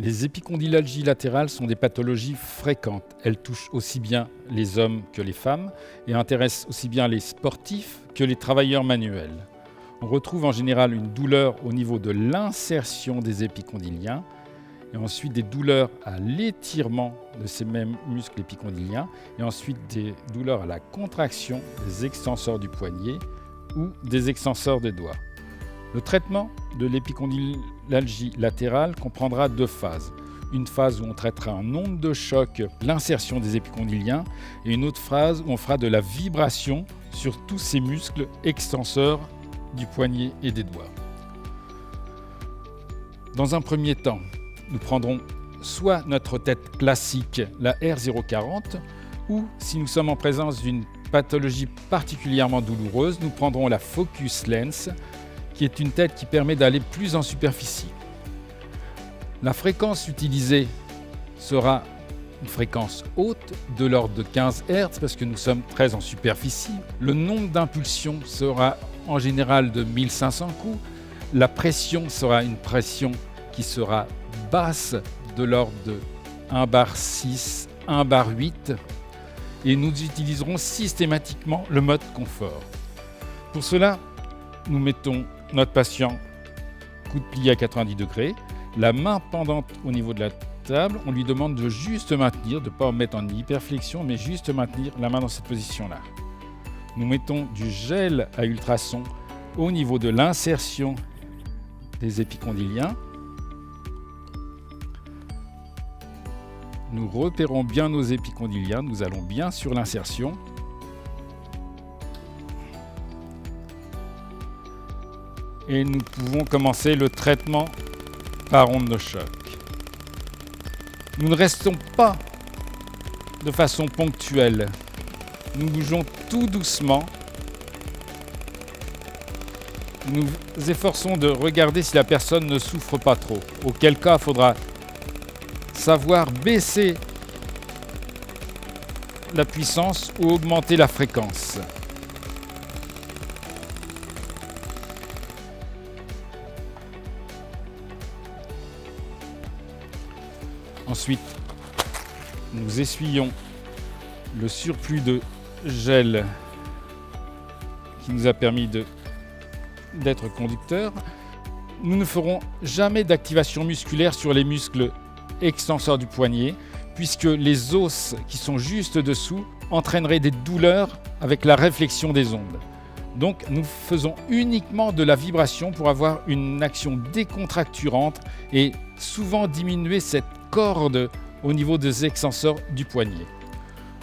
Les épicondylalgies latérales sont des pathologies fréquentes. Elles touchent aussi bien les hommes que les femmes et intéressent aussi bien les sportifs que les travailleurs manuels. On retrouve en général une douleur au niveau de l'insertion des épicondyliens et ensuite des douleurs à l'étirement de ces mêmes muscles épicondyliens et ensuite des douleurs à la contraction des extenseurs du poignet ou des extenseurs des doigts. Le traitement de l'épicondylalgie latérale comprendra 2 phases. Une phase où on traitera en onde de choc l'insertion des épicondyliens et une autre phase où on fera de la vibration sur tous ces muscles extenseurs du poignet et des doigts. Dans un premier temps, nous prendrons soit notre tête classique, la R040, ou si nous sommes en présence d'une pathologie particulièrement douloureuse, nous prendrons la Focus Lens, qui est une tête qui permet d'aller plus en superficie. La fréquence utilisée sera une fréquence haute de l'ordre de 15 Hz parce que nous sommes très en superficie. Le nombre d'impulsions sera en général de 1500 coups. La pression sera une pression qui sera basse de l'ordre de 1 bar 6, 1 bar 8 et nous utiliserons systématiquement le mode confort. Pour cela, nous mettons notre patient coude plié à 90 degrés, la main pendante au niveau de la table, on lui demande de juste maintenir, de ne pas mettre en hyperflexion, mais juste maintenir la main dans cette position-là. Nous mettons du gel à ultrasons au niveau de l'insertion des épicondyliens. Nous repérons bien nos épicondyliens, nous allons bien sur l'insertion. Et nous pouvons commencer le traitement par onde de choc. Nous ne restons pas de façon ponctuelle. Nous bougeons tout doucement. Nous efforçons de regarder si la personne ne souffre pas trop. Auquel cas, il faudra savoir baisser la puissance ou augmenter la fréquence. Ensuite, nous essuyons le surplus de gel qui nous a permis d'être conducteur. Nous ne ferons jamais d'activation musculaire sur les muscles extenseurs du poignet, puisque les os qui sont juste dessous entraîneraient des douleurs avec la réflexion des ondes. Donc nous faisons uniquement de la vibration pour avoir une action décontracturante et souvent diminuer cette corde au niveau des extenseurs du poignet.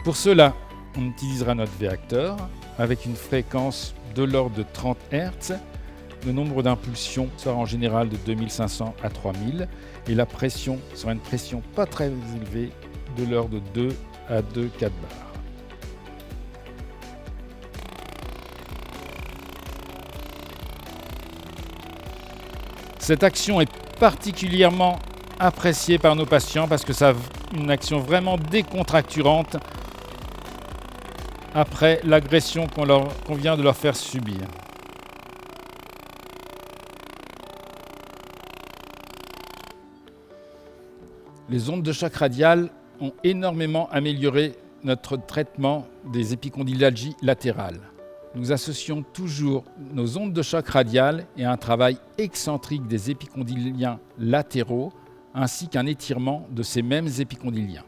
Pour cela, on utilisera notre V-acteur avec une fréquence de l'ordre de 30 Hz. Le nombre d'impulsions sera en général de 2500 à 3000 et la pression sera une pression pas très élevée de l'ordre de 2 à 2,4 bars. Cette action est particulièrement appréciée par nos patients parce que ça a une action vraiment décontracturante après l'agression qu'on vient de leur faire subir. Les ondes de choc radiales ont énormément amélioré notre traitement des épicondylalgies latérales. Nous associons toujours nos ondes de choc radiales et un travail excentrique des épicondyliens latéraux ainsi qu'un étirement de ces mêmes épicondyliens.